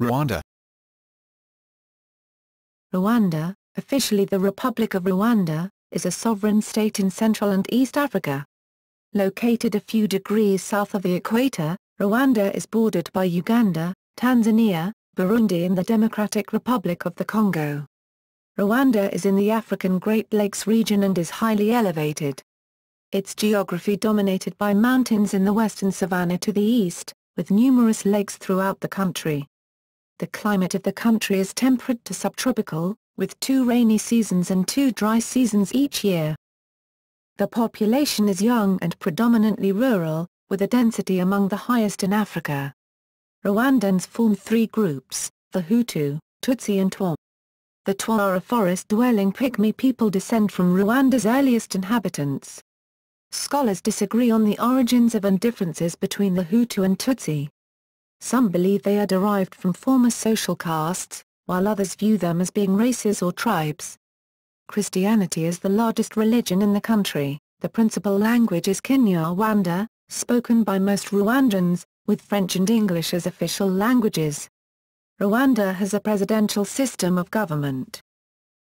Rwanda. Rwanda, officially the Republic of Rwanda, is a sovereign state in Central and East Africa. Located a few degrees south of the equator, Rwanda is bordered by Uganda, Tanzania, Burundi and the Democratic Republic of the Congo. Rwanda is in the African Great Lakes region and is highly elevated. Its geography dominated by mountains in the western savanna to the east, with numerous lakes throughout the country. The climate of the country is temperate to subtropical, with 2 rainy seasons and 2 dry seasons each year. The population is young and predominantly rural, with a density among the highest in Africa. Rwandans form 3 groups, the Hutu, Tutsi and Twa. The Twa are a forest-dwelling pygmy people descend from Rwanda's earliest inhabitants. Scholars disagree on the origins of and differences between the Hutu and Tutsi. Some believe they are derived from former social castes, while others view them as being races or tribes. Christianity is the largest religion in the country. The principal language is Kinyarwanda, spoken by most Rwandans, with French and English as official languages. Rwanda has a presidential system of government.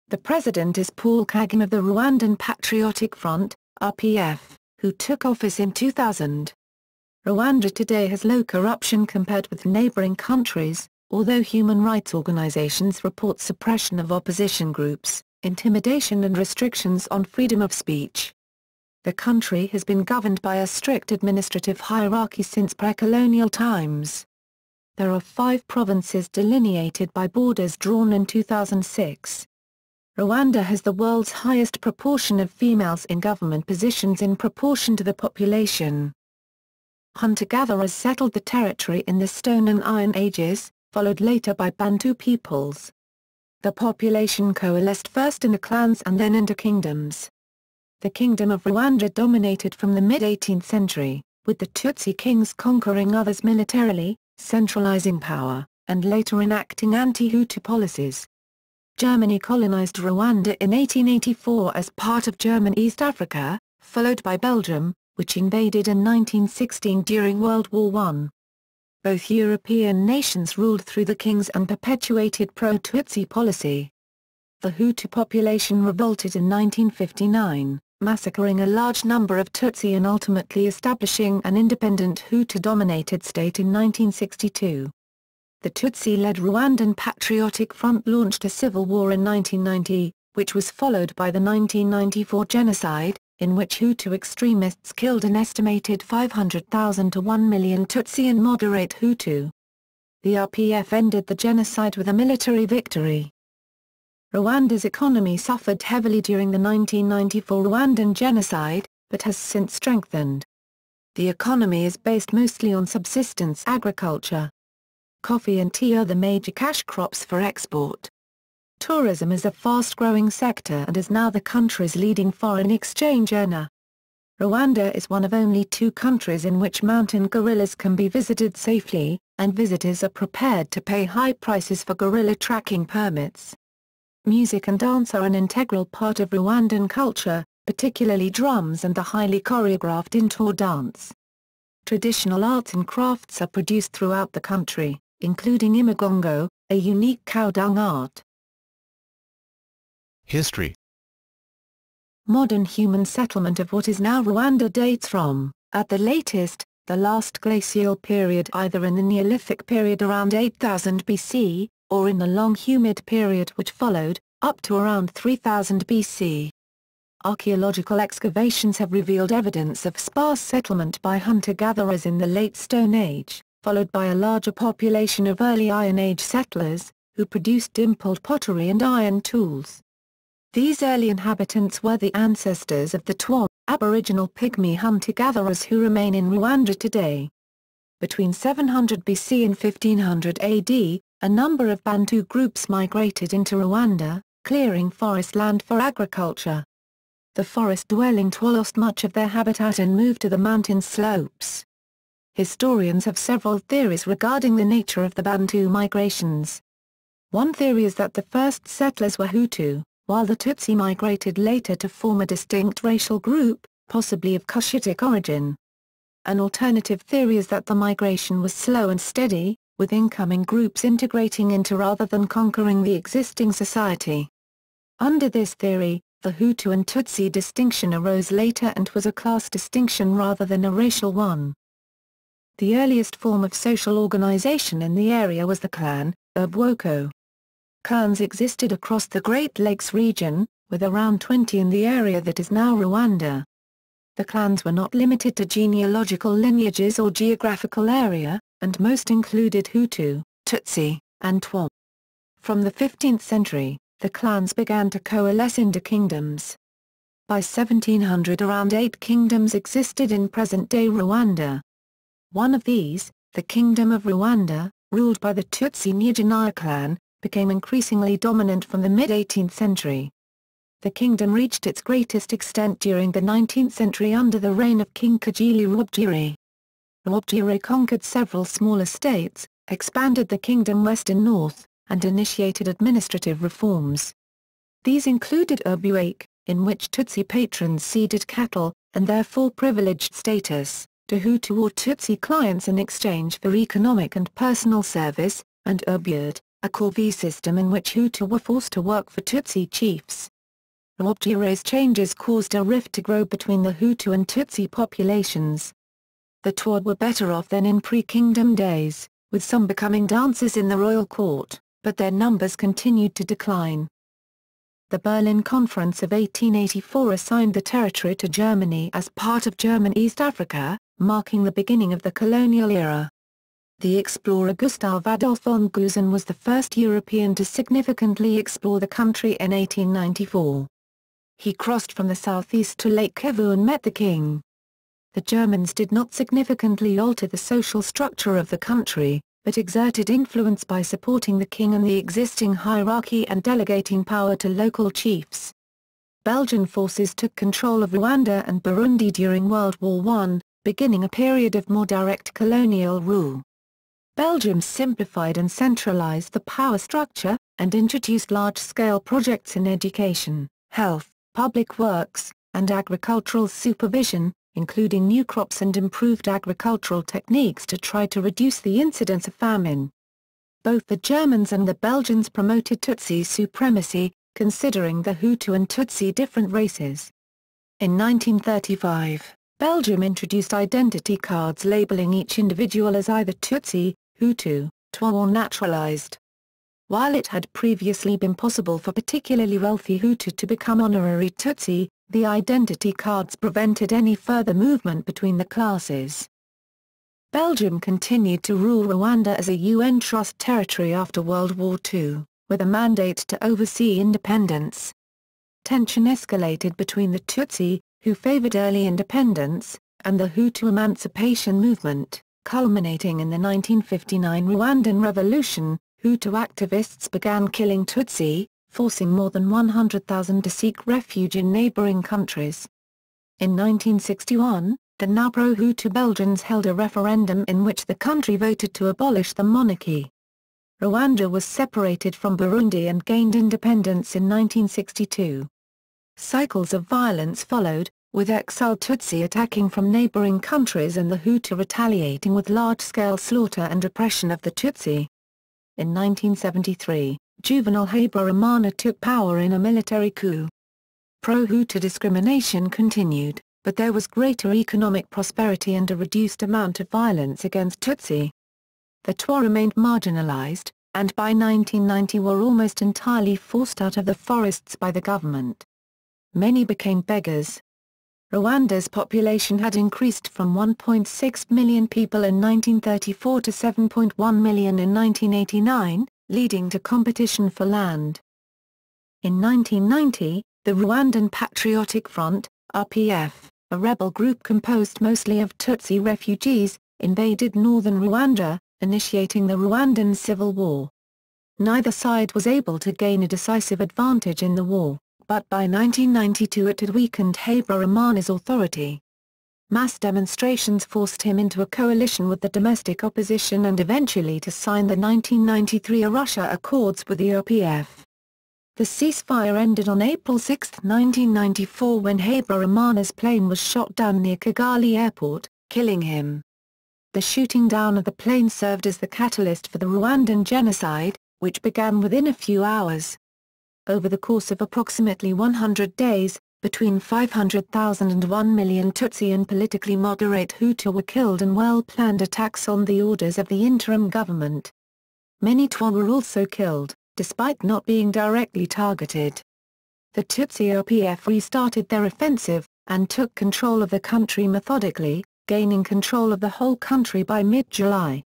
The president is Paul Kagame of the Rwandan Patriotic Front, RPF, who took office in 2000. Rwanda today has low corruption compared with neighboring countries, although human rights organizations report suppression of opposition groups, intimidation and restrictions on freedom of speech. The country has been governed by a strict administrative hierarchy since pre-colonial times. There are 5 provinces delineated by borders drawn in 2006. Rwanda has the world's highest proportion of females in government positions in proportion to the population. Hunter-gatherers settled the territory in the Stone and Iron Ages, followed later by Bantu peoples. The population coalesced first into clans and then into kingdoms. The Kingdom of Rwanda dominated from the mid-18th century, with the Tutsi kings conquering others militarily, centralizing power, and later enacting anti-Hutu policies. Germany colonized Rwanda in 1884 as part of German East Africa, followed by Belgium, which invaded in 1916 during World War I. Both European nations ruled through the kings and perpetuated pro-Tutsi policy. The Hutu population revolted in 1959, massacring a large number of Tutsi and ultimately establishing an independent Hutu-dominated state in 1962. The Tutsi-led Rwandan Patriotic Front launched a civil war in 1990, which was followed by the 1994 genocide, in which Hutu extremists killed an estimated 500,000 to 1 million Tutsi and moderate Hutu. The RPF ended the genocide with a military victory. Rwanda's economy suffered heavily during the 1994 Rwandan genocide, but has since strengthened. The economy is based mostly on subsistence agriculture. Coffee and tea are the major cash crops for export. Tourism is a fast-growing sector and is now the country's leading foreign exchange earner. Rwanda is one of only 2 countries in which mountain gorillas can be visited safely, and visitors are prepared to pay high prices for gorilla tracking permits. Music and dance are an integral part of Rwandan culture, particularly drums and the highly choreographed Intore dance. Traditional arts and crafts are produced throughout the country, including imigongo, a unique cow dung art. History. Modern human settlement of what is now Rwanda dates from, at the latest, the last glacial period either in the Neolithic period around 8000 BC, or in the long humid period which followed, up to around 3000 BC. Archaeological excavations have revealed evidence of sparse settlement by hunter-gatherers in the late Stone Age, followed by a larger population of early Iron Age settlers, who produced dimpled pottery and iron tools. These early inhabitants were the ancestors of the Twa, aboriginal pygmy hunter-gatherers who remain in Rwanda today. Between 700 BC and 1500 AD, a number of Bantu groups migrated into Rwanda, clearing forest land for agriculture. The forest-dwelling Twa lost much of their habitat and moved to the mountain slopes. Historians have several theories regarding the nature of the Bantu migrations. One theory is that the first settlers were Hutu, while the Tutsi migrated later to form a distinct racial group, possibly of Cushitic origin. An alternative theory is that the migration was slow and steady, with incoming groups integrating into rather than conquering the existing society. Under this theory, the Hutu and Tutsi distinction arose later and was a class distinction rather than a racial one. The earliest form of social organization in the area was the clan, Ubwoko. Clans existed across the Great Lakes region, with around 20 in the area that is now Rwanda. The clans were not limited to genealogical lineages or geographical area, and most included Hutu, Tutsi, and Twa. From the 15th century, the clans began to coalesce into kingdoms. By 1700 around 8 kingdoms existed in present-day Rwanda. One of these, the Kingdom of Rwanda, ruled by the Tutsi Nyaganaya clan, became increasingly dominant from the mid-18th century. The kingdom reached its greatest extent during the 19th century under the reign of King Kigeli Rwabugiri. Rwabugiri conquered several smaller states, expanded the kingdom west and north, and initiated administrative reforms. These included Ubuake, in which Tutsi patrons ceded cattle, and therefore privileged status, to Hutu or Tutsi clients in exchange for economic and personal service, and Ubyard, a corvée system in which Hutu were forced to work for Tutsi chiefs. Rwabugiri's changes caused a rift to grow between the Hutu and Tutsi populations. The Twa were better off than in pre-kingdom days, with some becoming dancers in the royal court, but their numbers continued to decline. The Berlin Conference of 1884 assigned the territory to Germany as part of German East Africa, marking the beginning of the colonial era. The explorer Gustav Adolf von Gusen was the first European to significantly explore the country in 1894. He crossed from the southeast to Lake Kivu and met the king. The Germans did not significantly alter the social structure of the country, but exerted influence by supporting the king and the existing hierarchy and delegating power to local chiefs. Belgian forces took control of Rwanda and Burundi during World War I, beginning a period of more direct colonial rule. Belgium simplified and centralized the power structure, and introduced large-scale projects in education, health, public works, and agricultural supervision, including new crops and improved agricultural techniques to try to reduce the incidence of famine. Both the Germans and the Belgians promoted Tutsi supremacy, considering the Hutu and Tutsi different races. In 1935, Belgium introduced identity cards labeling each individual as either Tutsi, Hutu, Twa or naturalized. While it had previously been possible for particularly wealthy Hutu to become honorary Tutsi, the identity cards prevented any further movement between the classes. Belgium continued to rule Rwanda as a UN Trust territory after World War II, with a mandate to oversee independence. Tension escalated between the Tutsi, who favored early independence, and the Hutu emancipation movement, culminating in the 1959 Rwandan Revolution. Hutu activists began killing Tutsi, forcing more than 100,000 to seek refuge in neighboring countries. In 1961, the now pro-Hutu Belgians held a referendum in which the country voted to abolish the monarchy. Rwanda was separated from Burundi and gained independence in 1962. Cycles of violence followed, with exiled Tutsi attacking from neighboring countries and the Hutu retaliating with large-scale slaughter and repression of the Tutsi. In 1973, Juvenal Habyarimana took power in a military coup. Pro-Hutu discrimination continued, but there was greater economic prosperity and a reduced amount of violence against Tutsi. The Twa remained marginalized, and by 1990 were almost entirely forced out of the forests by the government. Many became beggars. Rwanda's population had increased from 1.6 million people in 1934 to 7.1 million in 1989, leading to competition for land. In 1990, the Rwandan Patriotic Front, RPF, a rebel group composed mostly of Tutsi refugees, invaded northern Rwanda, initiating the Rwandan Civil War. Neither side was able to gain a decisive advantage in the war, but by 1992 it had weakened Habyarimana's authority. Mass demonstrations forced him into a coalition with the domestic opposition and eventually to sign the 1993 Arusha Accords with the RPF. The ceasefire ended on April 6, 1994 when Habyarimana's plane was shot down near Kigali airport, killing him. The shooting down of the plane served as the catalyst for the Rwandan genocide, which began within a few hours. Over the course of approximately 100 days, between 500,000 and 1 million Tutsi and politically moderate Hutu were killed in well-planned attacks on the orders of the interim government. Many Twa were also killed, despite not being directly targeted. The Tutsi RPF restarted their offensive, and took control of the country methodically, gaining control of the whole country by mid-July.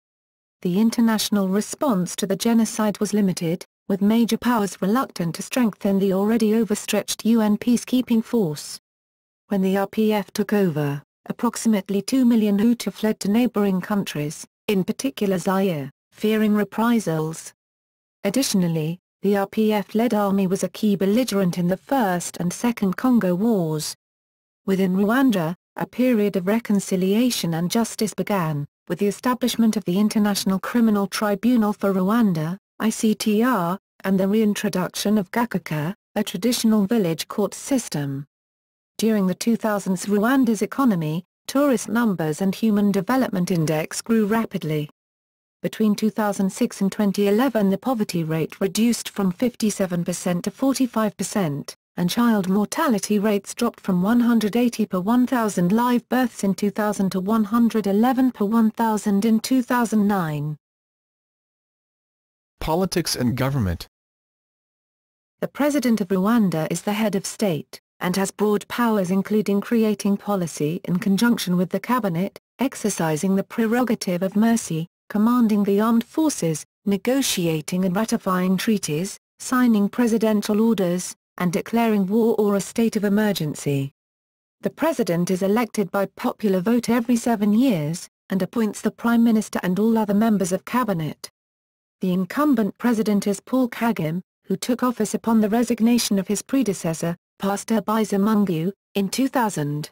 The international response to the genocide was limited, with major powers reluctant to strengthen the already overstretched UN peacekeeping force. When the RPF took over, approximately 2 million Hutu fled to neighboring countries, in particular Zaire, fearing reprisals. Additionally, the RPF-led army was a key belligerent in the First and Second Congo Wars. Within Rwanda, a period of reconciliation and justice began, with the establishment of the International Criminal Tribunal for Rwanda, ICTR, and the reintroduction of Gacaca, a traditional village court system. During the 2000s, Rwanda's economy, tourist numbers and Human Development Index grew rapidly. Between 2006 and 2011, the poverty rate reduced from 57% to 45%, and child mortality rates dropped from 180 per 1,000 live births in 2000 to 111 per 1,000 in 2009. Politics and government. The President of Rwanda is the head of state, and has broad powers including creating policy in conjunction with the cabinet, exercising the prerogative of mercy, commanding the armed forces, negotiating and ratifying treaties, signing presidential orders, and declaring war or a state of emergency. The President is elected by popular vote every 7 years, and appoints the Prime Minister and all other members of cabinet. The incumbent president is Paul Kagame, who took office upon the resignation of his predecessor, Pastor Bizimungu, in 2000.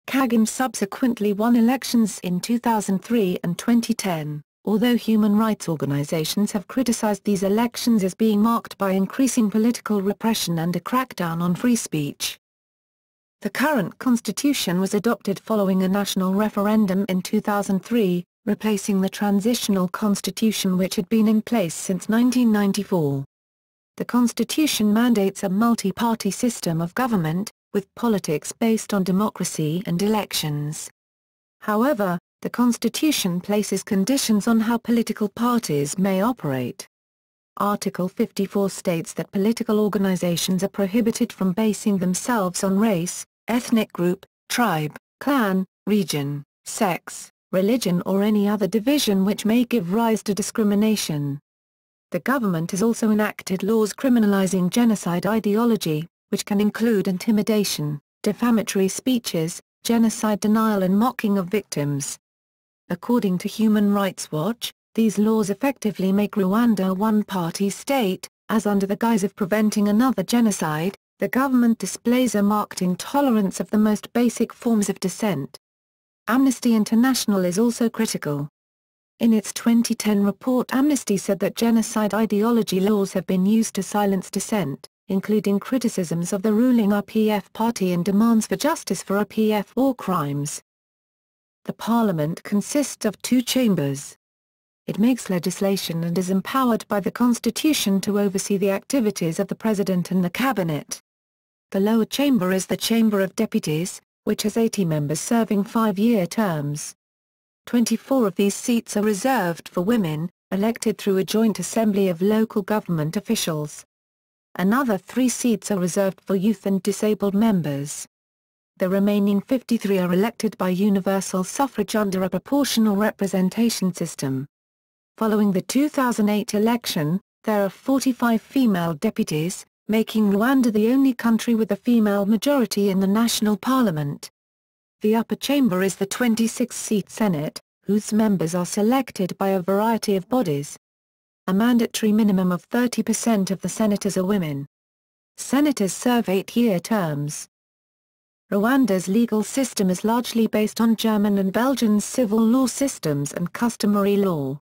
Kagame subsequently won elections in 2003 and 2010, although human rights organizations have criticized these elections as being marked by increasing political repression and a crackdown on free speech. The current constitution was adopted following a national referendum in 2003, replacing the transitional constitution which had been in place since 1994. The constitution mandates a multi-party system of government, with politics based on democracy and elections. However, the constitution places conditions on how political parties may operate. Article 54 states that political organizations are prohibited from basing themselves on race, ethnic group, tribe, clan, region, sex, religion or any other division which may give rise to discrimination. The government has also enacted laws criminalizing genocide ideology, which can include intimidation, defamatory speeches, genocide denial and mocking of victims. According to Human Rights Watch, these laws effectively make Rwanda a one-party state, as under the guise of preventing another genocide, the government displays a marked intolerance of the most basic forms of dissent. Amnesty International is also critical. In its 2010 report, Amnesty said that genocide ideology laws have been used to silence dissent, including criticisms of the ruling RPF party and demands for justice for RPF war crimes. The parliament consists of 2 chambers. It makes legislation and is empowered by the constitution to oversee the activities of the president and the cabinet. The lower chamber is the Chamber of Deputies, which has 80 members serving 5-year terms. 24 of these seats are reserved for women, elected through a joint assembly of local government officials. Another 3 seats are reserved for youth and disabled members. The remaining 53 are elected by universal suffrage under a proportional representation system. Following the 2008 election, there are 45 female deputies, making Rwanda the only country with a female majority in the national parliament. The upper chamber is the 26-seat Senate, whose members are selected by a variety of bodies. A mandatory minimum of 30% of the senators are women. Senators serve 8-year terms. Rwanda's legal system is largely based on German and Belgian civil law systems and customary law.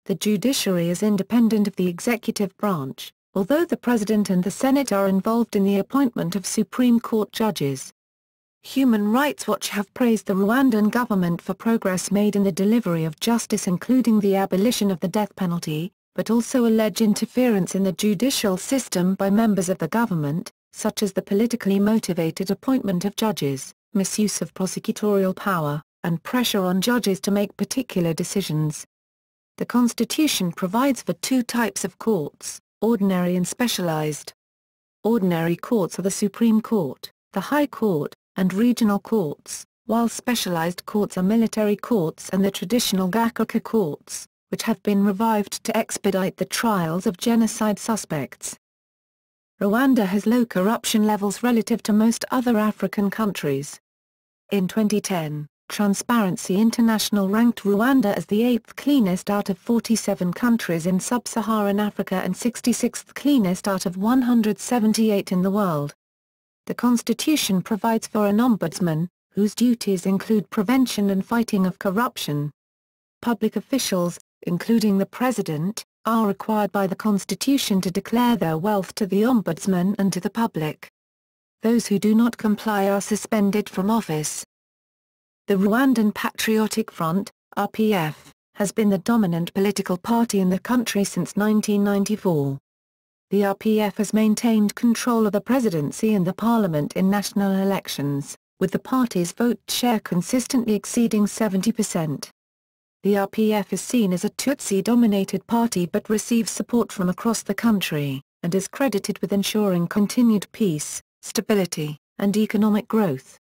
The judiciary is independent of the executive branch, although the President and the Senate are involved in the appointment of Supreme Court judges. Human Rights Watch have praised the Rwandan government for progress made in the delivery of justice, including the abolition of the death penalty, but also allege interference in the judicial system by members of the government, such as the politically motivated appointment of judges, misuse of prosecutorial power, and pressure on judges to make particular decisions. The Constitution provides for two types of courts, ordinary and specialized. Ordinary courts are the Supreme Court, the High Court, and regional courts, while specialized courts are military courts and the traditional Gacaca courts, which have been revived to expedite the trials of genocide suspects. Rwanda has low corruption levels relative to most other African countries. In 2010, Transparency International ranked Rwanda as the 8th cleanest out of 47 countries in sub-Saharan Africa and 66th cleanest out of 178 in the world. The Constitution provides for an ombudsman, whose duties include prevention and fighting of corruption. Public officials, including the President, are required by the Constitution to declare their wealth to the ombudsman and to the public. Those who do not comply are suspended from office. The Rwandan Patriotic Front, RPF, has been the dominant political party in the country since 1994. The RPF has maintained control of the presidency and the parliament in national elections, with the party's vote share consistently exceeding 70%. The RPF is seen as a Tutsi-dominated party but receives support from across the country, and is credited with ensuring continued peace, stability, and economic growth.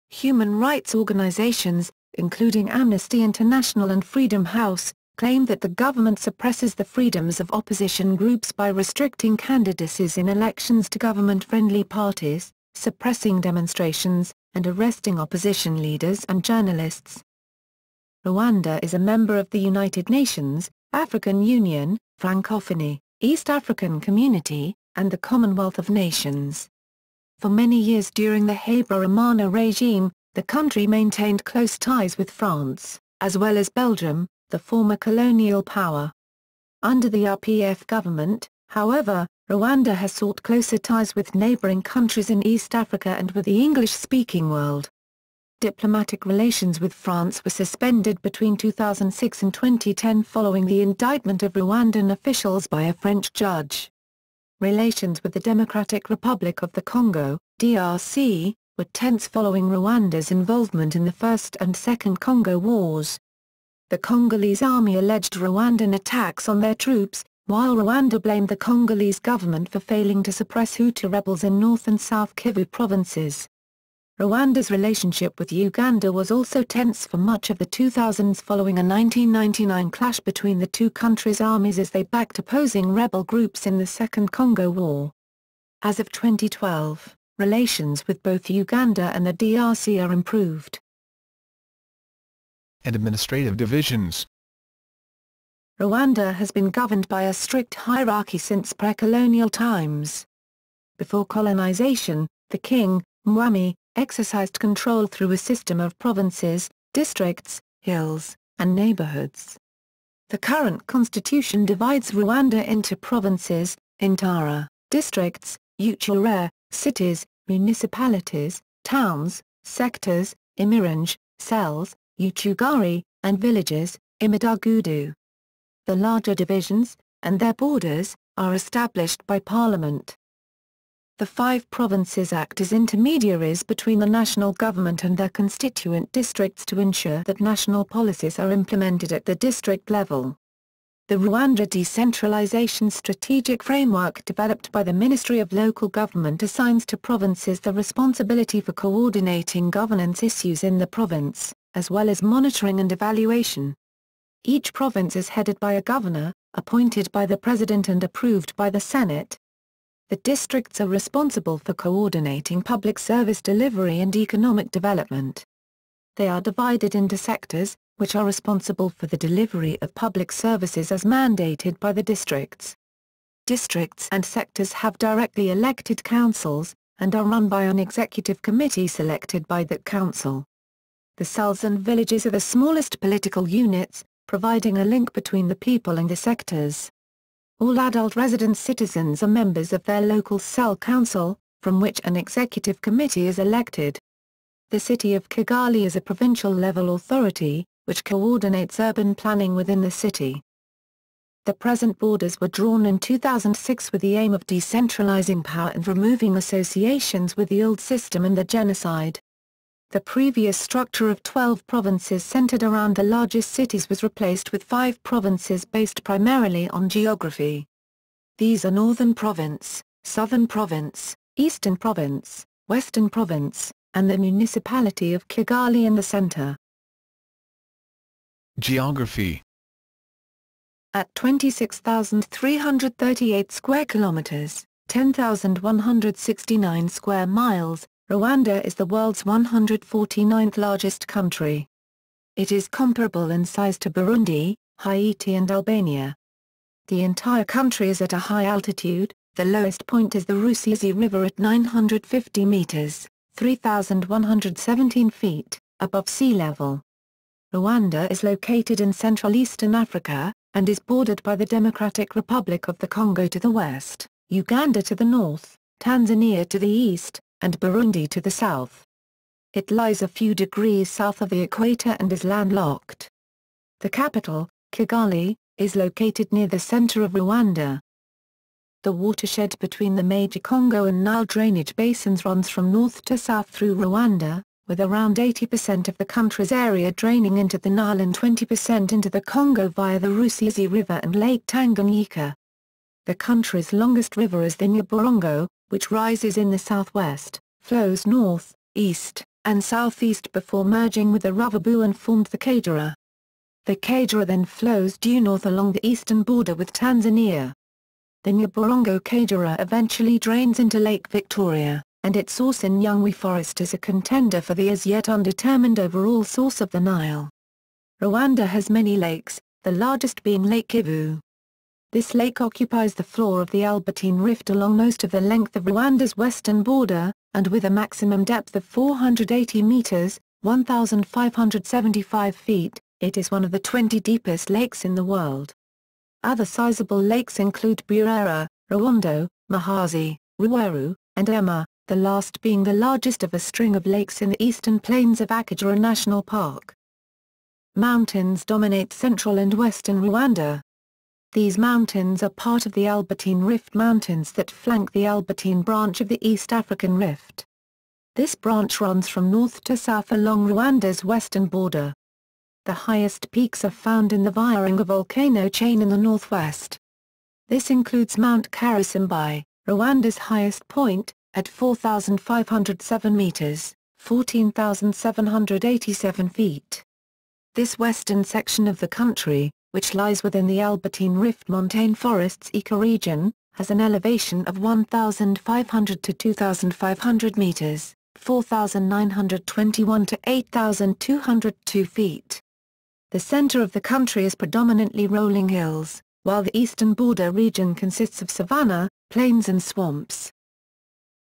Human rights organizations, including Amnesty International and Freedom House, claim that the government suppresses the freedoms of opposition groups by restricting candidacies in elections to government-friendly parties, suppressing demonstrations, and arresting opposition leaders and journalists. Rwanda is a member of the United Nations, African Union, Francophonie, East African Community, and the Commonwealth of Nations. For many years during the Habyarimana regime, the country maintained close ties with France, as well as Belgium, the former colonial power. Under the RPF government, however, Rwanda has sought closer ties with neighboring countries in East Africa and with the English-speaking world. Diplomatic relations with France were suspended between 2006 and 2010 following the indictment of Rwandan officials by a French judge. Relations with the Democratic Republic of the Congo, DRC, were tense following Rwanda's involvement in the First and Second Congo Wars. The Congolese army alleged Rwandan attacks on their troops, while Rwanda blamed the Congolese government for failing to suppress Hutu rebels in North and South Kivu provinces. Rwanda's relationship with Uganda was also tense for much of the 2000s following a 1999 clash between the two countries' armies as they backed opposing rebel groups in the Second Congo War. As of 2012, relations with both Uganda and the DRC are improved. And administrative divisions. Rwanda has been governed by a strict hierarchy since pre-colonial times. Before colonization, the king, Mwami, exercised control through a system of provinces, districts, hills, and neighborhoods. The current constitution divides Rwanda into provinces, Intara, districts, Equator, cities, municipalities, towns, sectors, Imirange, cells, Utugari, and villages, Imidagudu. The larger divisions, and their borders, are established by Parliament. The 5 provinces act as intermediaries between the national government and their constituent districts to ensure that national policies are implemented at the district level. The Rwanda Decentralization Strategic Framework developed by the Ministry of Local Government assigns to provinces the responsibility for coordinating governance issues in the province, as well as monitoring and evaluation. Each province is headed by a governor, appointed by the President and approved by the Senate. The districts are responsible for coordinating public service delivery and economic development. They are divided into sectors, which are responsible for the delivery of public services as mandated by the districts. Districts and sectors have directly elected councils, and are run by an executive committee selected by that council. The cells and villages are the smallest political units, providing a link between the people and the sectors. All adult resident citizens are members of their local cell council, from which an executive committee is elected. The city of Kigali is a provincial-level authority, which coordinates urban planning within the city. The present borders were drawn in 2006 with the aim of decentralizing power and removing associations with the old system and the genocide. The previous structure of 12 provinces centered around the largest cities was replaced with 5 provinces based primarily on geography. These are Northern Province, Southern Province, Eastern Province, Western Province, and the municipality of Kigali in the center. Geography. At 26,338 square kilometers, 10,169 square miles, Rwanda is the world's 149th largest country. It is comparable in size to Burundi, Haiti and Albania. The entire country is at a high altitude. The lowest point is the Rusizi River at 950 meters, 3,117 feet, above sea level. Rwanda is located in Central Eastern Africa, and is bordered by the Democratic Republic of the Congo to the west, Uganda to the north, Tanzania to the east, and Burundi to the south. It lies a few degrees south of the equator and is landlocked. The capital, Kigali, is located near the center of Rwanda. The watershed between the major Congo and Nile drainage basins runs from north to south through Rwanda, with around 80% of the country's area draining into the Nile and 20% into the Congo via the Rusizi River and Lake Tanganyika. The country's longest river is the Nyabarongo, which rises in the southwest, flows north, east, and southeast before merging with the Ruvubu and formed the Kagera. The Kagera then flows due north along the eastern border with Tanzania. The Nyabarongo Kagera eventually drains into Lake Victoria, and its source in Nyungwe Forest is a contender for the as yet undetermined overall source of the Nile. Rwanda has many lakes, the largest being Lake Kivu. This lake occupies the floor of the Albertine Rift along most of the length of Rwanda's western border, and with a maximum depth of 480 meters, 1,575 feet, it is one of the 20 deepest lakes in the world. Other sizable lakes include Burera, Rwondo, Muhazi, Ruweru, and Emma, the last being the largest of a string of lakes in the eastern plains of Akagera National Park. Mountains dominate central and western Rwanda. These mountains are part of the Albertine Rift Mountains that flank the Albertine branch of the East African Rift. This branch runs from north to south along Rwanda's western border. The highest peaks are found in the Virunga volcano chain in the northwest. This includes Mount Karisimbi, Rwanda's highest point, at 4,507 meters, 14,787 feet. This western section of the country, which lies within the Albertine Rift montane forests ecoregion, has an elevation of 1,500 to 2,500 meters, 4,921 to 8,202 feet. The center of the country is predominantly rolling hills, while the eastern border region consists of savanna, plains and swamps.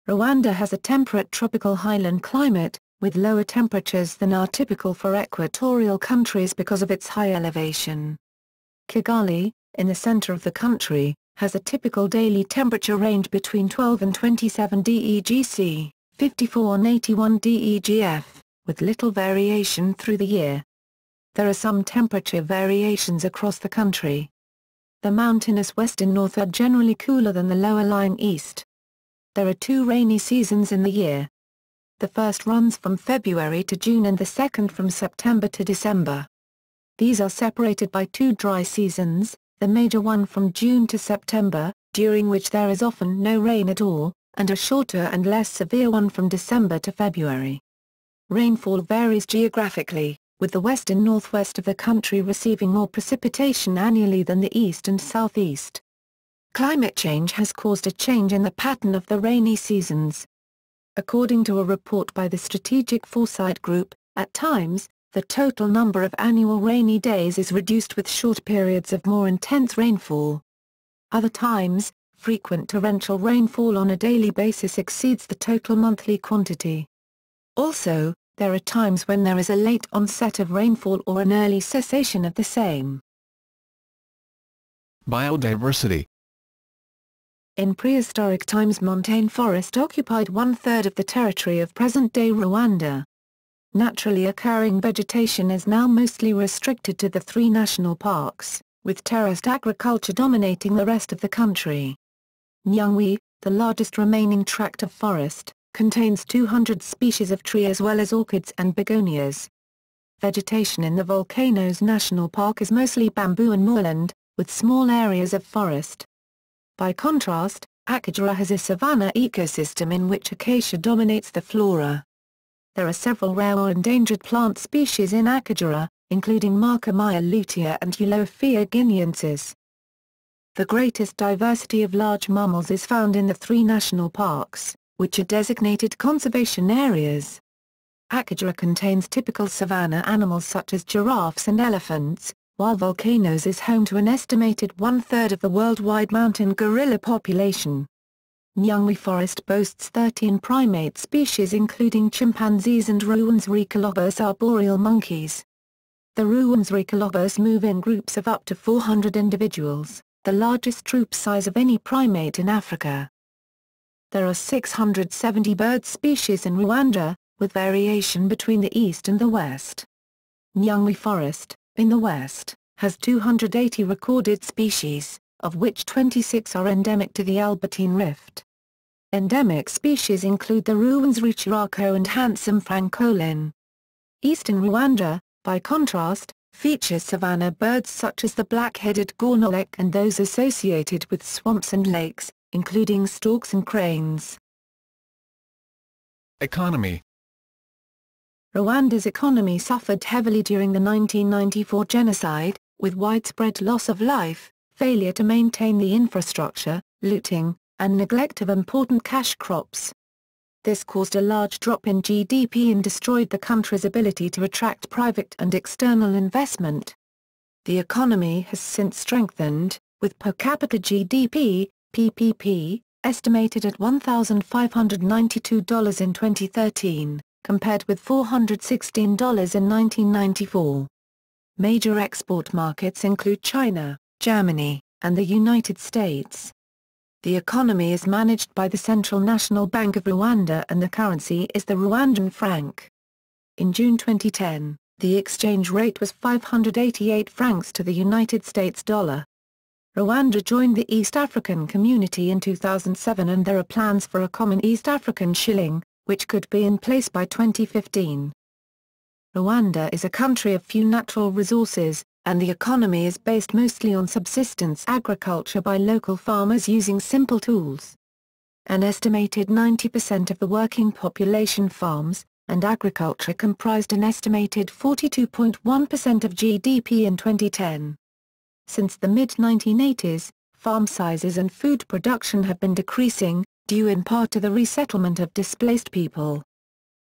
Rwanda has a temperate tropical highland climate, with lower temperatures than are typical for equatorial countries because of its high elevation. Kigali, in the center of the country, has a typical daily temperature range between 12 and 27 degc, 54 and 81 degf, with little variation through the year. There are some temperature variations across the country. The mountainous west and north are generally cooler than the lower-lying east. There are 2 rainy seasons in the year. The first runs from February to June and the second from September to December. These are separated by 2 dry seasons, the major one from June to September, during which there is often no rain at all, and a shorter and less severe one from December to February. Rainfall varies geographically, with the west and northwest of the country receiving more precipitation annually than the east and southeast. Climate change has caused a change in the pattern of the rainy seasons. According to a report by the Strategic Foresight Group, at times, the total number of annual rainy days is reduced with short periods of more intense rainfall. Other times, frequent torrential rainfall on a daily basis exceeds the total monthly quantity. Also, there are times when there is a late onset of rainfall or an early cessation of the same. Biodiversity. In prehistoric times montane forest occupied 1/3 of the territory of present-day Rwanda. Naturally occurring vegetation is now mostly restricted to the 3 national parks, with terraced agriculture dominating the rest of the country. Nyungwe, the largest remaining tract of forest, contains 200 species of tree as well as orchids and begonias. Vegetation in the Volcanoes National Park is mostly bamboo and moorland, with small areas of forest. By contrast, Akagera has a savanna ecosystem in which acacia dominates the flora. There are several rare or endangered plant species in Akagera, including Markhomia lutea and Eulophia guineensis. The greatest diversity of large mammals is found in the 3 national parks, which are designated conservation areas. Akagera contains typical savanna animals such as giraffes and elephants, while Volcanoes is home to an estimated 1/3 of the worldwide mountain gorilla population. Nyungwe Forest boasts 13 primate species including chimpanzees and Ruwenzoricolobus arboreal monkeys. The Ruwenzoricolobus move in groups of up to 400 individuals, the largest troop size of any primate in Africa. There are 670 bird species in Rwanda, with variation between the east and the west. Nyungwe Forest, in the west, has 280 recorded species, of which 26 are endemic to the Albertine Rift. Endemic species include the Ruwenzori and handsome francolin. Eastern Rwanda, by contrast, features savanna birds such as the black-headed guanolek and those associated with swamps and lakes, including storks and cranes. Economy. Rwanda's economy suffered heavily during the 1994 genocide, with widespread loss of life, failure to maintain the infrastructure, looting, and neglect of important cash crops. This caused a large drop in GDP and destroyed the country's ability to attract private and external investment. The economy has since strengthened, with per capita GDP, PPP, estimated at $1,592 in 2013, compared with $416 in 1994. Major export markets include China, Germany, and the United States. The economy is managed by the Central National Bank of Rwanda and the currency is the Rwandan franc. In June 2010, the exchange rate was 588 francs to the United States dollar. Rwanda joined the East African Community in 2007 and there are plans for a common East African shilling, which could be in place by 2015. Rwanda is a country of few natural resources, and the economy is based mostly on subsistence agriculture by local farmers using simple tools. An estimated 90% of the working population farms, and agriculture comprised an estimated 42.1% of GDP in 2010. Since the mid-1980s, farm sizes and food production have been decreasing, due in part to the resettlement of displaced people.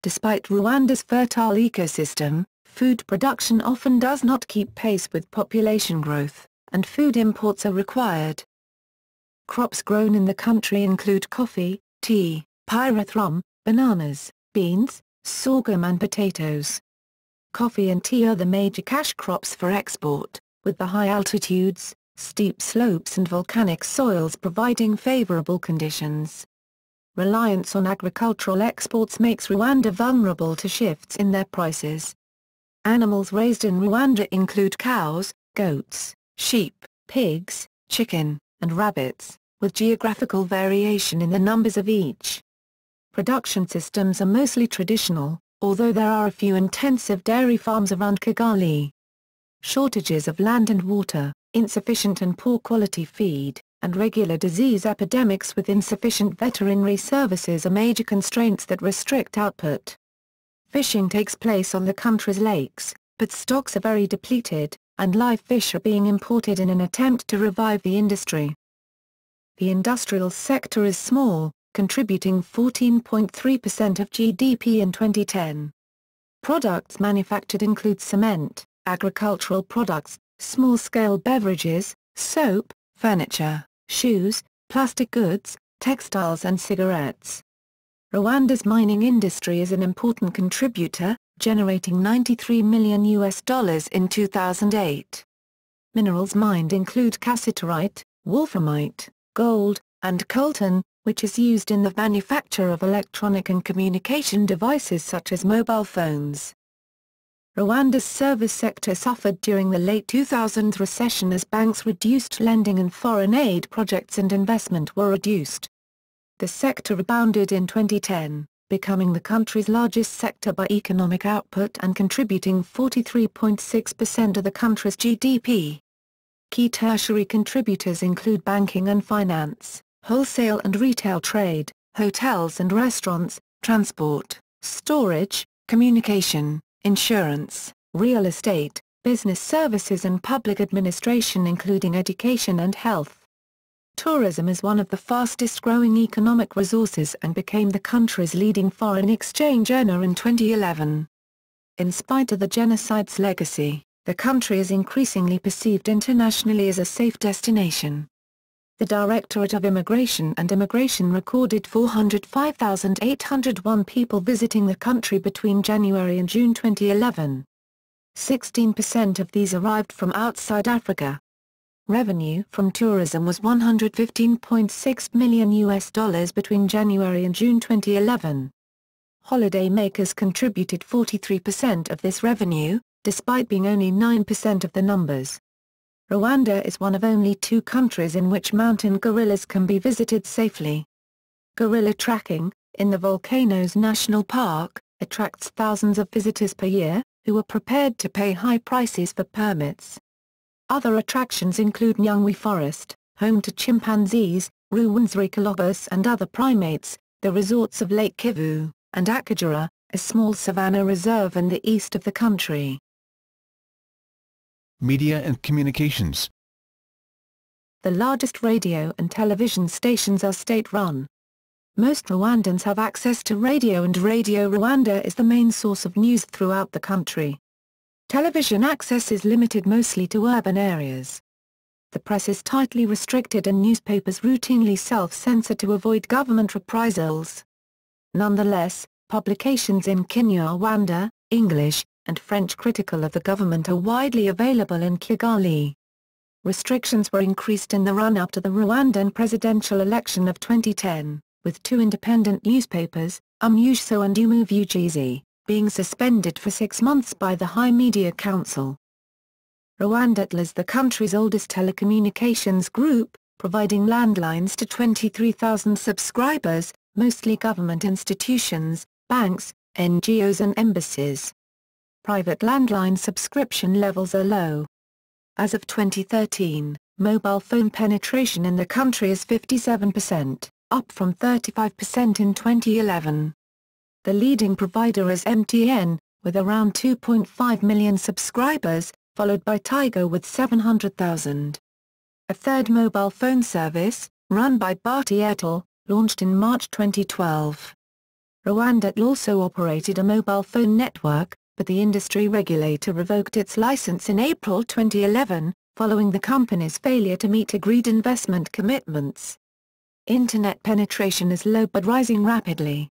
Despite Rwanda's fertile ecosystem, food production often does not keep pace with population growth, and food imports are required. Crops grown in the country include coffee, tea, pyrethrum, bananas, beans, sorghum and potatoes. Coffee and tea are the major cash crops for export, with the high altitudes, steep slopes and volcanic soils providing favorable conditions. Reliance on agricultural exports makes Rwanda vulnerable to shifts in their prices. Animals raised in Rwanda include cows, goats, sheep, pigs, chicken, and rabbits, with geographical variation in the numbers of each. Production systems are mostly traditional, although there are a few intensive dairy farms around Kigali. Shortages of land and water, insufficient and poor quality feed, and regular disease epidemics with insufficient veterinary services are major constraints that restrict output. Fishing takes place on the country's lakes, but stocks are very depleted, and live fish are being imported in an attempt to revive the industry. The industrial sector is small, contributing 14.3% of GDP in 2010. Products manufactured include cement, agricultural products, small-scale beverages, soap, furniture, shoes, plastic goods, textiles and cigarettes. Rwanda's mining industry is an important contributor, generating $93 million in 2008. Minerals mined include cassiterite, wolframite, gold, and coltan, which is used in the manufacture of electronic and communication devices such as mobile phones. Rwanda's service sector suffered during the late 2000s recession as banks reduced lending and foreign aid projects and investment were reduced. The sector rebounded in 2010, becoming the country's largest sector by economic output and contributing 43.6% of the country's GDP. Key tertiary contributors include banking and finance, wholesale and retail trade, hotels and restaurants, transport, storage, communication, insurance, real estate, business services and public administration including education and health. Tourism is one of the fastest growing economic resources and became the country's leading foreign exchange earner in 2011. In spite of the genocide's legacy, the country is increasingly perceived internationally as a safe destination. The Directorate of Immigration and Immigration recorded 405,801 people visiting the country between January and June 2011. 16% of these arrived from outside Africa. Revenue from tourism was $115.6 million between January and June 2011. Holidaymakers contributed 43% of this revenue, despite being only 9% of the numbers. Rwanda is one of only 2 countries in which mountain gorillas can be visited safely. Gorilla tracking, in the Volcanoes National Park, attracts thousands of visitors per year, who are prepared to pay high prices for permits. Other attractions include Nyungwe Forest, home to chimpanzees, Rwenzori and other primates, the resorts of Lake Kivu, and Akagera, a small savanna reserve in the east of the country. Media and communications. The largest radio and television stations are state-run. Most Rwandans have access to radio and Radio Rwanda is the main source of news throughout the country. Television access is limited mostly to urban areas. The press is tightly restricted and newspapers routinely self-censor to avoid government reprisals. Nonetheless, publications in Kinyarwanda, English, and French critical of the government are widely available in Kigali. Restrictions were increased in the run-up to the Rwandan presidential election of 2010, with 2 independent newspapers, Umugisho and Umuvugizi, being suspended for 6 months by the High Media Council. Rwandatel is the country's oldest telecommunications group, providing landlines to 23,000 subscribers, mostly government institutions, banks, NGOs and embassies. Private landline subscription levels are low. As of 2013, mobile phone penetration in the country is 57%, up from 35% in 2011. The leading provider is MTN, with around 2.5 million subscribers, followed by Tigo with 700,000. A third mobile phone service, run by Bharti Airtel, launched in March 2012. Rwandatel also operated a mobile phone network, but the industry regulator revoked its license in April 2011, following the company's failure to meet agreed investment commitments. Internet penetration is low but rising rapidly.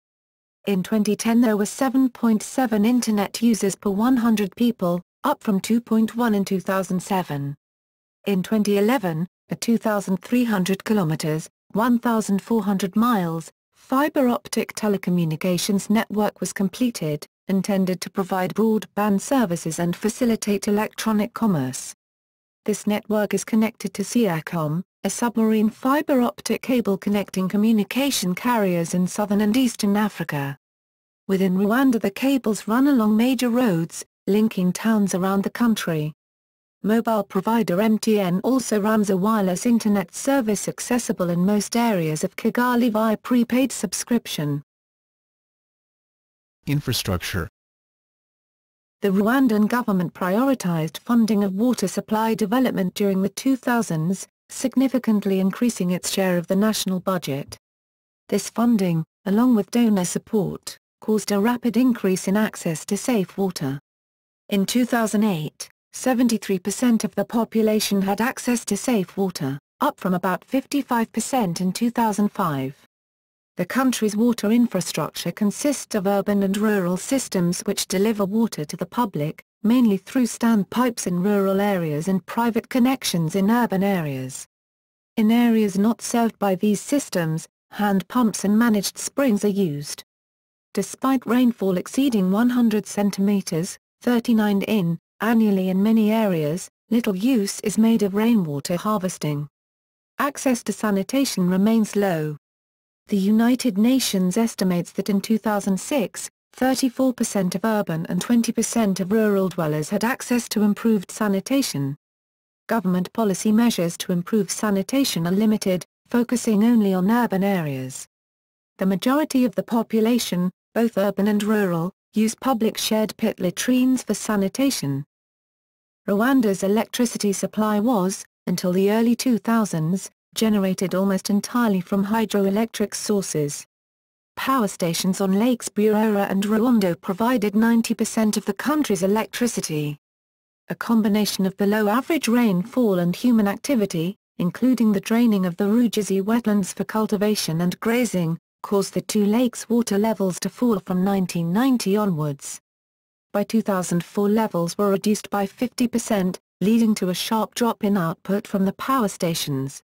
In 2010 there were 7.7 Internet users per 100 people, up from 2.1 in 2007. In 2011, a 2,300 kilometers, 1,400 miles, fiber optic telecommunications network was completed, intended to provide broadband services and facilitate electronic commerce. This network is connected to Siacom, a submarine fiber optic cable connecting communication carriers in southern and eastern Africa. Within Rwanda the cables run along major roads, linking towns around the country. Mobile provider MTN also runs a wireless internet service accessible in most areas of Kigali via prepaid subscription. Infrastructure. The Rwandan government prioritized funding of water supply development during the 2000s, significantly increasing its share of the national budget. This funding, along with donor support, caused a rapid increase in access to safe water. In 2008, 73% of the population had access to safe water, up from about 55% in 2005. The country's water infrastructure consists of urban and rural systems which deliver water to the public, mainly through standpipes in rural areas and private connections in urban areas. In areas not served by these systems, hand pumps and managed springs are used. Despite rainfall exceeding 100 centimeters, 39 in, annually in many areas, little use is made of rainwater harvesting. Access to sanitation remains low. The United Nations estimates that in 2006, 34% of urban and 20% of rural dwellers had access to improved sanitation. Government policy measures to improve sanitation are limited, focusing only on urban areas. The majority of the population, both urban and rural, use public shared pit latrines for sanitation. Rwanda's electricity supply was, until the early 2000s, generated almost entirely from hydroelectric sources. Power stations on Lakes Burera and Ruondo provided 90% of the country's electricity. A combination of below-average rainfall and human activity, including the draining of the Rugizi wetlands for cultivation and grazing, caused the two lakes' water levels to fall from 1990 onwards. By 2004 levels were reduced by 50%, leading to a sharp drop in output from the power stations.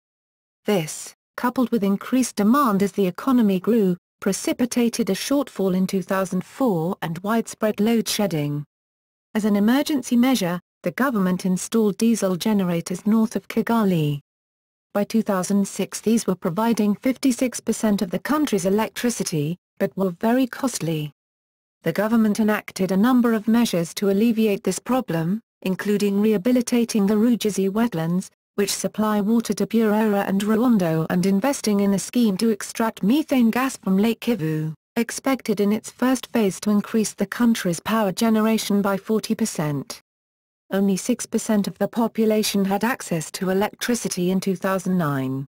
This, coupled with increased demand as the economy grew, precipitated a shortfall in 2004 and widespread load shedding. As an emergency measure, the government installed diesel generators north of Kigali. By 2006 these were providing 56% of the country's electricity, but were very costly. The government enacted a number of measures to alleviate this problem, including rehabilitating the Rugizi wetlands, which supply water to Burera and Ruondo, and investing in a scheme to extract methane gas from Lake Kivu, expected in its first phase to increase the country's power generation by 40%. Only 6% of the population had access to electricity in 2009.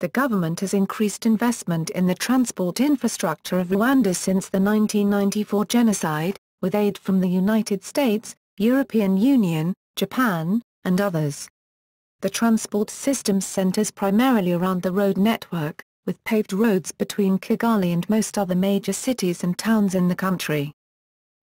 The government has increased investment in the transport infrastructure of Rwanda since the 1994 genocide, with aid from the United States, European Union, Japan, and others. The transport system centers primarily around the road network, with paved roads between Kigali and most other major cities and towns in the country.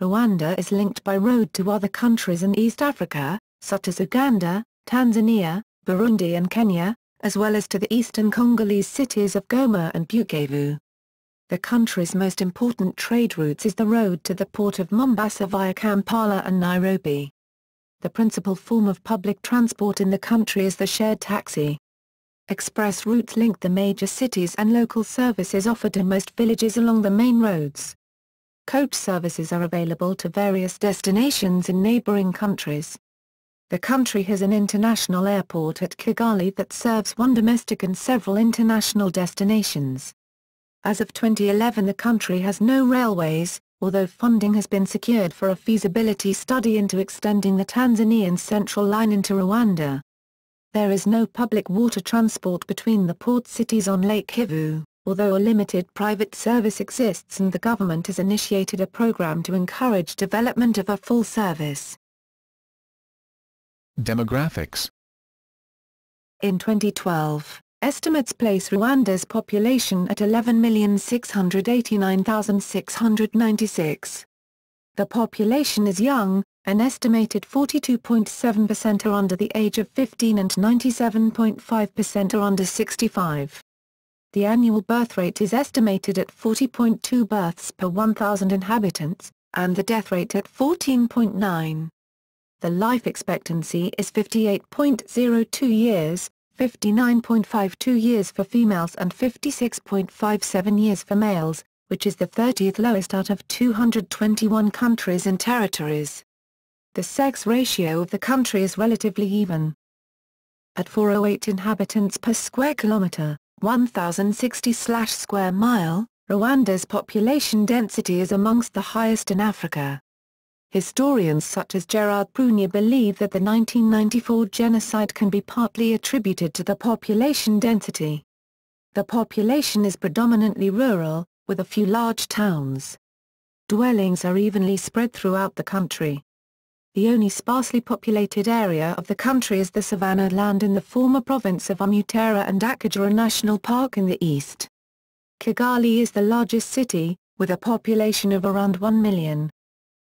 Rwanda is linked by road to other countries in East Africa, such as Uganda, Tanzania, Burundi and Kenya, as well as to the eastern Congolese cities of Goma and Bukavu. The country's most important trade routes is the road to the port of Mombasa via Kampala and Nairobi. The principal form of public transport in the country is the shared taxi. Express routes link the major cities and local services offered to most villages along the main roads. Coach services are available to various destinations in neighboring countries. The country has an international airport at Kigali that serves one domestic and several international destinations. As of 2011 the country has no railways, although funding has been secured for a feasibility study into extending the Tanzanian Central Line into Rwanda. There is no public water transport between the port cities on Lake Kivu, although a limited private service exists and the government has initiated a program to encourage development of a full service. Demographics. In 2012, estimates place Rwanda's population at 11,689,696. The population is young, an estimated 42.7% are under the age of 15 and 97.5% are under 65. The annual birth rate is estimated at 40.2 births per 1,000 inhabitants, and the death rate at 14.9. The life expectancy is 58.02 years, 59.52 years for females and 56.57 years for males, which is the 30th lowest out of 221 countries and territories. The sex ratio of the country is relatively even. At 408 inhabitants per square kilometre, 1,060/square mile, Rwanda's population density is amongst the highest in Africa. Historians such as Gerard Prunier believe that the 1994 genocide can be partly attributed to the population density. The population is predominantly rural, with a few large towns. Dwellings are evenly spread throughout the country. The only sparsely populated area of the country is the savanna land in the former province of Umutara and Akagera National Park in the east. Kigali is the largest city, with a population of around 1 million.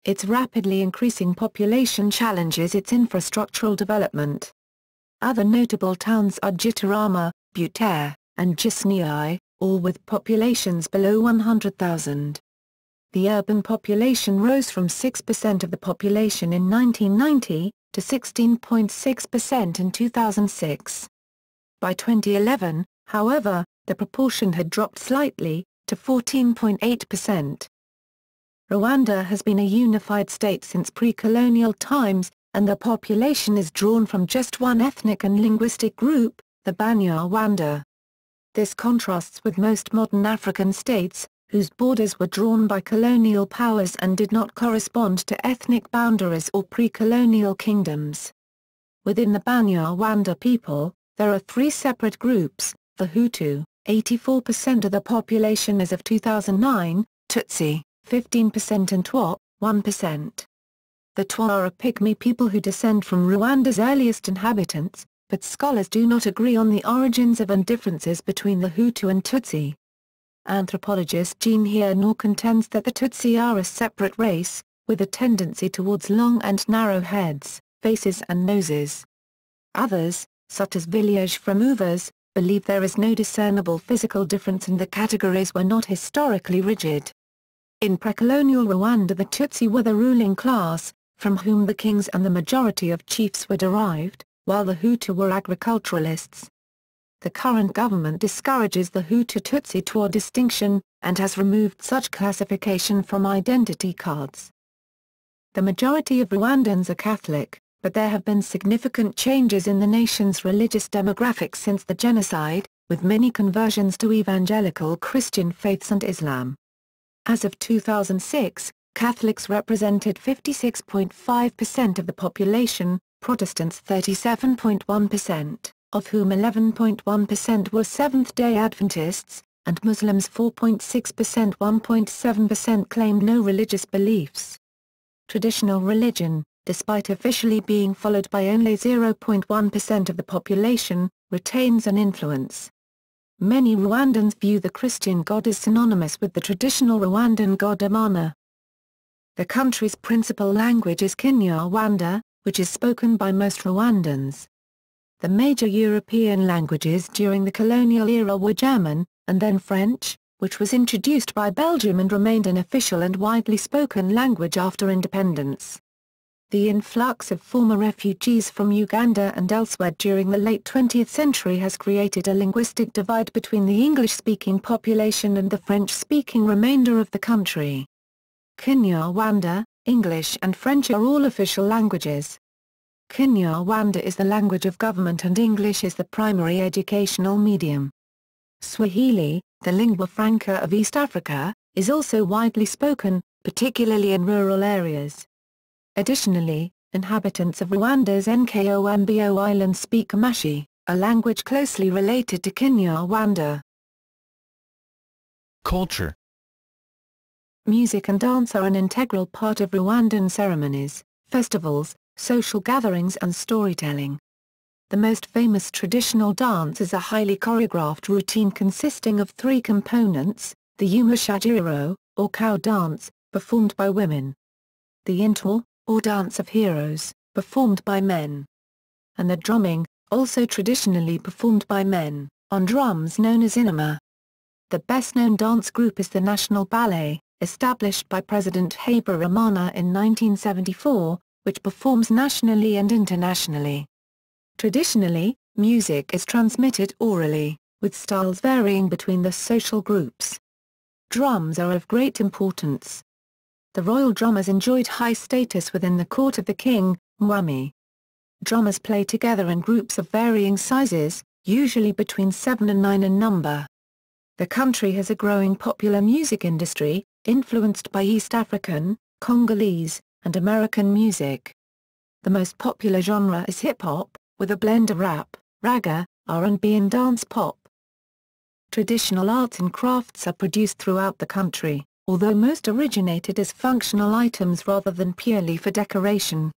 Its rapidly increasing population challenges its infrastructural development. Other notable towns are Gitarama, Butere, and Gisenyi, all with populations below 100,000. The urban population rose from 6% of the population in 1990 to 16.6% in 2006. By 2011, however, the proportion had dropped slightly, to 14.8%. Rwanda has been a unified state since pre-colonial times, and the population is drawn from just one ethnic and linguistic group, the Banyarwanda. This contrasts with most modern African states, whose borders were drawn by colonial powers and did not correspond to ethnic boundaries or pre-colonial kingdoms. Within the Banyarwanda people, there are three separate groups: the Hutu, 84% of the population as of 2009, Tutsi, 15% and Twa, 1%. The Twa are a pygmy people who descend from Rwanda's earliest inhabitants, but scholars do not agree on the origins of and differences between the Hutu and Tutsi. Anthropologist Jean Hiernor contends that the Tutsi are a separate race, with a tendency towards long and narrow heads, faces and noses. Others, such as Village Framovers, believe there is no discernible physical difference and the categories were not historically rigid. In pre-colonial Rwanda the Tutsi were the ruling class, from whom the kings and the majority of chiefs were derived, while the Hutu were agriculturalists. The current government discourages the Hutu-Tutsi-Twa distinction, and has removed such classification from identity cards. The majority of Rwandans are Catholic, but there have been significant changes in the nation's religious demographics since the genocide, with many conversions to evangelical Christian faiths and Islam. As of 2006, Catholics represented 56.5% of the population, Protestants 37.1%, of whom 11.1% were Seventh-day Adventists, and Muslims 4.6%. 1.7% claimed no religious beliefs. Traditional religion, despite officially being followed by only 0.1% of the population, retains an influence. Many Rwandans view the Christian God as synonymous with the traditional Rwandan god Imana. The country's principal language is Kinyarwanda, which is spoken by most Rwandans. The major European languages during the colonial era were German, and then French, which was introduced by Belgium and remained an official and widely spoken language after independence. The influx of former refugees from Uganda and elsewhere during the late 20th century has created a linguistic divide between the English-speaking population and the French-speaking remainder of the country. Kinyarwanda, English and French are all official languages. Kinyarwanda is the language of government and English is the primary educational medium. Swahili, the lingua franca of East Africa, is also widely spoken, particularly in rural areas. Additionally, inhabitants of Rwanda's Nkombo island speak Amashi, a language closely related to Kinyarwanda. Culture. Music and dance are an integral part of Rwandan ceremonies, festivals, social gatherings and storytelling. The most famous traditional dance is a highly choreographed routine consisting of three components: the Umushajiro, or cow dance, performed by women; the Intwal, or dance of heroes, performed by men; and the drumming, also traditionally performed by men, on drums known as inama. The best-known dance group is the National Ballet, established by President Habyarimana in 1974, which performs nationally and internationally. Traditionally, music is transmitted orally, with styles varying between the social groups. Drums are of great importance. The royal drummers enjoyed high status within the court of the king, Mwami. Drummers play together in groups of varying sizes, usually between 7 and 9 in number. The country has a growing popular music industry, influenced by East African, Congolese, and American music. The most popular genre is hip-hop, with a blend of rap, ragga, R&B and dance pop. Traditional arts and crafts are produced throughout the country, although most originated as functional items rather than purely for decoration.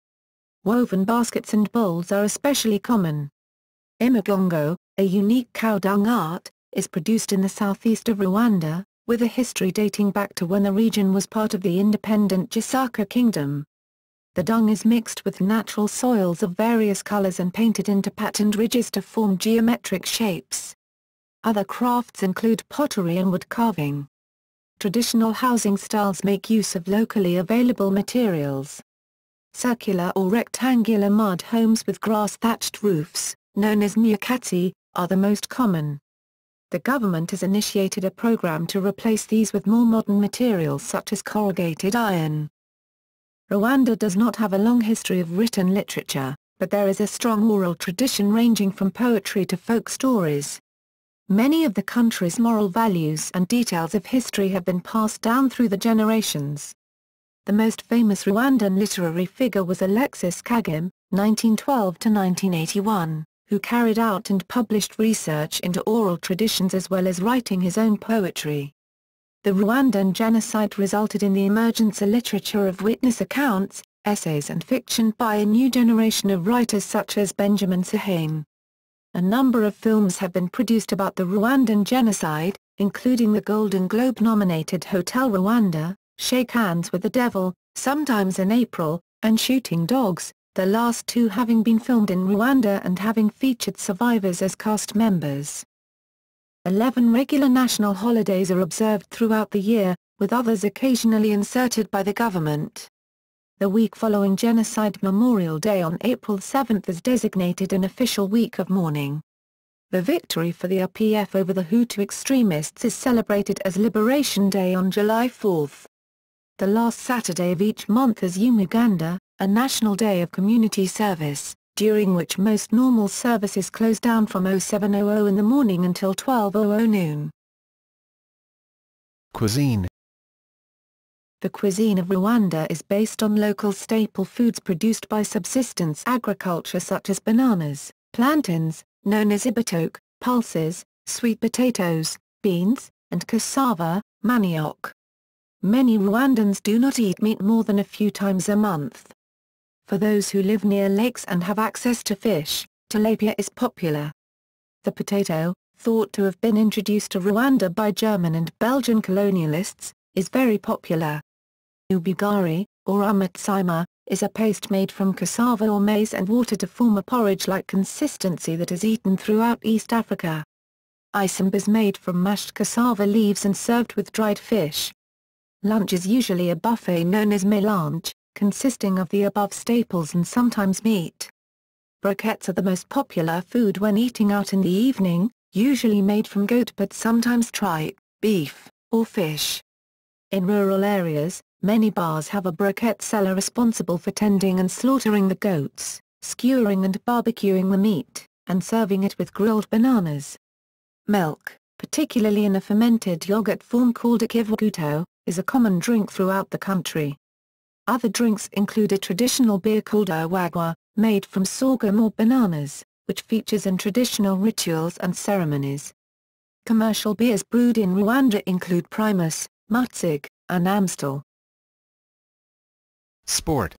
Woven baskets and bowls are especially common. Imigongo, a unique cow dung art, is produced in the southeast of Rwanda, with a history dating back to when the region was part of the independent Gisaka Kingdom. The dung is mixed with natural soils of various colors and painted into patterned ridges to form geometric shapes. Other crafts include pottery and wood carving. Traditional housing styles make use of locally available materials. Circular or rectangular mud homes with grass-thatched roofs, known as nyakatsi, are the most common. The government has initiated a program to replace these with more modern materials such as corrugated iron. Rwanda does not have a long history of written literature, but there is a strong oral tradition ranging from poetry to folk stories. Many of the country's moral values and details of history have been passed down through the generations. The most famous Rwandan literary figure was Alexis Kagame, 1912–1981, who carried out and published research into oral traditions as well as writing his own poetry. The Rwandan genocide resulted in the emergence of literature of witness accounts, essays and fiction by a new generation of writers such as Benjamin Sahane. A number of films have been produced about the Rwandan genocide, including the Golden Globe-nominated Hotel Rwanda, Shake Hands with the Devil, Sometimes in April, and Shooting Dogs, the last two having been filmed in Rwanda and having featured survivors as cast members. 11 regular national holidays are observed throughout the year, with others occasionally inserted by the government. The week following Genocide Memorial Day on April 7 is designated an official week of mourning. The victory for the RPF over the Hutu extremists is celebrated as Liberation Day on July 4. The last Saturday of each month is Uganda, a national day of community service, during which most normal services close down from 07:00 in the morning until 12:00 noon. Cuisine. The cuisine of Rwanda is based on local staple foods produced by subsistence agriculture such as bananas, plantains, known as ibitoke, pulses, sweet potatoes, beans, and cassava, manioc. Many Rwandans do not eat meat more than a few times a month. For those who live near lakes and have access to fish, tilapia is popular. The potato, thought to have been introduced to Rwanda by German and Belgian colonialists, is very popular. Ubugari, or umutsima, is a paste made from cassava or maize and water to form a porridge-like consistency that is eaten throughout East Africa. Isambe is made from mashed cassava leaves and served with dried fish. Lunch is usually a buffet known as melange, consisting of the above staples and sometimes meat. Brochettes are the most popular food when eating out in the evening, usually made from goat but sometimes tripe, beef, or fish. In rural areas, many bars have a brochette seller responsible for tending and slaughtering the goats, skewering and barbecuing the meat, and serving it with grilled bananas. Milk, particularly in a fermented yogurt form called ikivuguto, is a common drink throughout the country. Other drinks include a traditional beer called urwagwa, made from sorghum or bananas, which features in traditional rituals and ceremonies. Commercial beers brewed in Rwanda include Primus, Mutzig, and Amstel. Sport.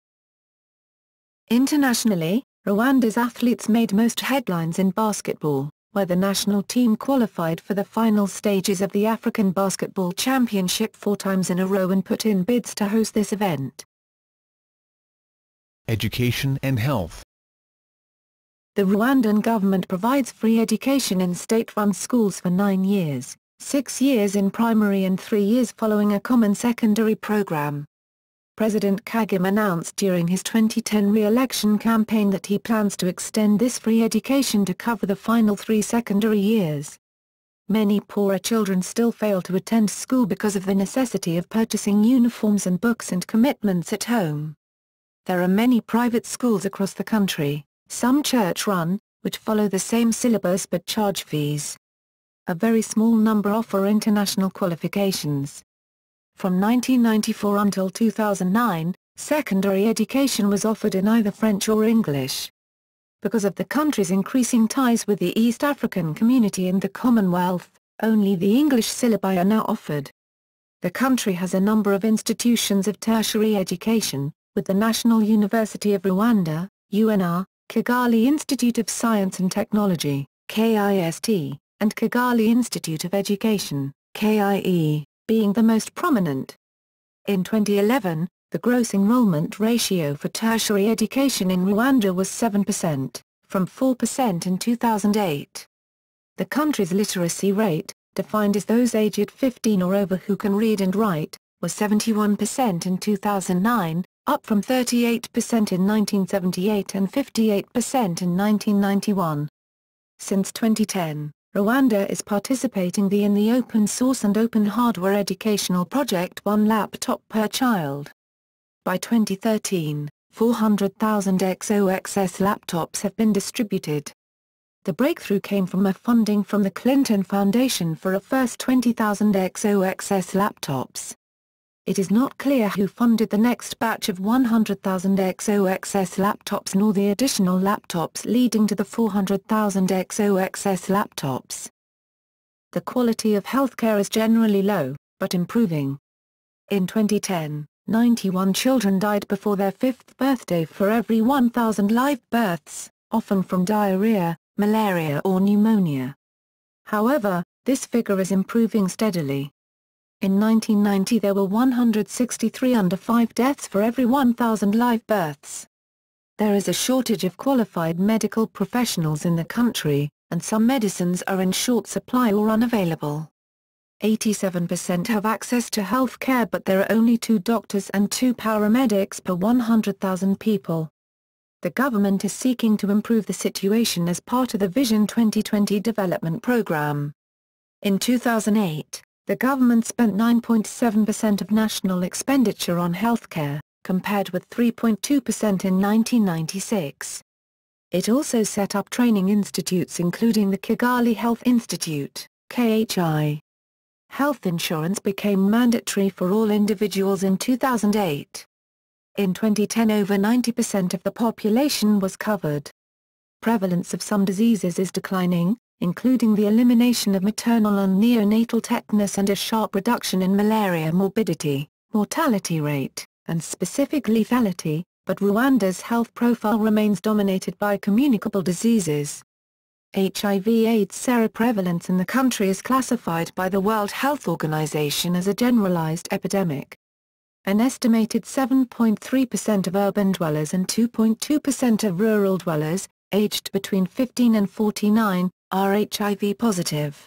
Internationally, Rwanda's athletes made most headlines in basketball, where the national team qualified for the final stages of the African Basketball Championship 4 times in a row and put in bids to host this event. Education and health. The Rwandan government provides free education in state-run schools for 9 years, 6 years in primary and 3 years following a common secondary program. President Kagame announced during his 2010 re-election campaign that he plans to extend this free education to cover the final 3 secondary years. Many poorer children still fail to attend school because of the necessity of purchasing uniforms and books and commitments at home. There are many private schools across the country, some church-run, which follow the same syllabus but charge fees. A very small number offer international qualifications. From 1994 until 2009, secondary education was offered in either French or English. Because of the country's increasing ties with the East African community and the Commonwealth, only the English syllabi are now offered. The country has a number of institutions of tertiary education, with the National University of Rwanda, UNR, Kigali Institute of Science and Technology, KIST, and Kigali Institute of Education, KIE, being the most prominent. In 2011, the gross enrollment ratio for tertiary education in Rwanda was 7%, from 4% in 2008. The country's literacy rate, defined as those aged 15 or over who can read and write, was 71% in 2009, up from 38% in 1978 and 58% in 1991. Since 2010, Rwanda is participating in the open source and open hardware educational project One Laptop Per Child. By 2013, 400,000 XOXS laptops have been distributed. The breakthrough came from a funding from the Clinton Foundation for a first 20,000 XOXS laptops. It is not clear who funded the next batch of 100,000 XOXS laptops nor the additional laptops leading to the 400,000 XOXS laptops. The quality of healthcare is generally low, but improving. In 2010, 91 children died before their 5th birthday for every 1,000 live births, often from diarrhea, malaria or pneumonia. However, this figure is improving steadily. In 1990 there were 163 under 5 deaths for every 1,000 live births. There is a shortage of qualified medical professionals in the country, and some medicines are in short supply or unavailable. 87% have access to health care, but there are only 2 doctors and 2 paramedics per 100,000 people. The government is seeking to improve the situation as part of the Vision 2020 development program. In 2008, the government spent 9.7% of national expenditure on healthcare, compared with 3.2% in 1996. It also set up training institutes including the Kigali Health Institute, KHI. Health insurance became mandatory for all individuals in 2008. In 2010 over 90% of the population was covered. Prevalence of some diseases is declining, including the elimination of maternal and neonatal tetanus and a sharp reduction in malaria morbidity, mortality rate, and specific lethality, but Rwanda's health profile remains dominated by communicable diseases. HIV/AIDS seroprevalence in the country is classified by the World Health Organization as a generalized epidemic. An estimated 7.3% of urban dwellers and 2.2% of rural dwellers, aged between 15 and 49, are HIV positive.